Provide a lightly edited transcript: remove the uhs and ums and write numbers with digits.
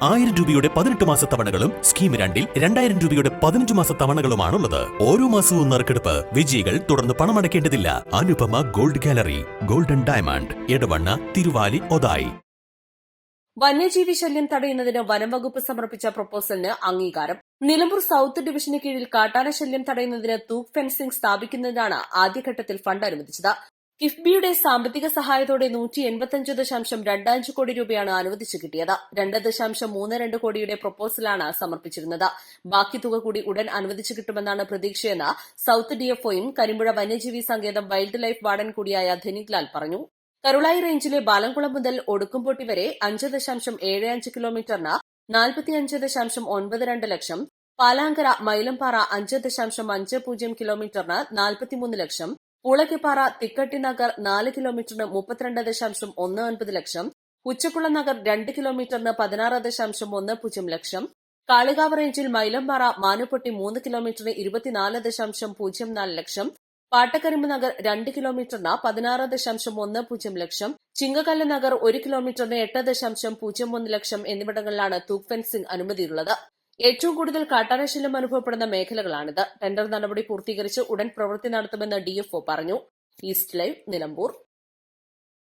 1000 രൂപയുടെ 18 മാസ തവണകളും സ്കീം 2-ൽ 2000 രൂപയുടെ 15 മാസ തവണകളുമാണുള്ളത്. ഓരോ മാസവും നറുക്കെടുപ്പ്. വിജയികൾ തുടർന്ന് പണമടയ്ക്കേണ്ടതില്ല. Anupama gold gallery, golden diamond, Edavanna, Thiruvali, Othayi. വന്യജീവി ശല്യം തടയുന്നതിന് വനം വകുപ്പ് സമർപ്പിച്ച പ്രൊപ്പോസലിന് അംഗീകാരം. നിലമ്പൂർ സൌത്ത് ഡിവിഷന് കീഴിൽ കാട്ടാന ശല്യം തടയുന്നതിന് തൂക്ക് ഫെൻസിംഗ് സ്ഥാപിക്കുന്നതിനാണ് ആദ്യഘട്ടത്തിൽ ഫണ്ട് അനുവദിച്ചത്. കിഫ്ബിയുടെ സാമ്പത്തിക സഹായത്തോടെ 185.25 കോടി രൂപയാണ് അനുവദിച്ചു കിട്ടിയത്. 2.32 കോടിയുടെ പ്രൊപ്പോസലാണ് സമർപ്പിച്ചിരുന്നത്. ബാക്കി തുക കൂടി ഉടൻ അനുവദിച്ചു കിട്ടുമെന്നാണ് പ്രതീക്ഷയെന്ന് സൌത്ത് ഡിഎഫ്ഒയും കരിമ്പുഴ വന്യജീവി സങ്കേതം വൈൽഡ് ലൈഫ് വാർഡൻ കൂടിയായ ധനിക് ലാൽ പറഞ്ഞു. കരുളായി റേഞ്ചിലെ ബാലംകുളം മുതൽ ഒടുക്കുംപൊട്ടി വരെ 5.75 കിലോമീറ്ററിന് 45.92 ലക്ഷം, പാലാങ്കര മൈലംപാറ 5.50 കിലോമീറ്ററിന് 43 ലക്ഷം, പൂളയ്ക്കപ്പാറ തിക്കട്ടി നഗർ 4 കിലോമീറ്ററിന് 32.19 ലക്ഷം, ഉച്ചക്കുളം നഗർ 2 കിലോമീറ്ററിന് 16.10 ലക്ഷം, കാളികാവ് റേഞ്ചിൽ മൈലംപാറ മാനുപൊട്ടി 3 കിലോമീറ്ററിന് 24.04 ലക്ഷം, പാട്ടക്കരിമ്പ് നഗർ 2 കിലോമീറ്ററിന് 16.10 ലക്ഷം, ചിങ്ങകല്ല് നഗർ 1 കിലോമീറ്ററിന് 8.01 ലക്ഷം എന്നിവിടങ്ങളിലാണ് തൂക്ക് ഫെൻസിംഗ് അനുമതിയുള്ളത്. ഏറ്റവും കൂടുതൽ കാട്ടാനശല്യം അനുഭവപ്പെടുന്ന മേഖലകളാണിത്. ടെൻഡർ നടപടി പൂർത്തീകരിച്ച് ഉടൻ പ്രവൃത്തി നടത്തുമെന്ന് ഡിഎഫ്ഒ പറഞ്ഞു. East live, Nilambur.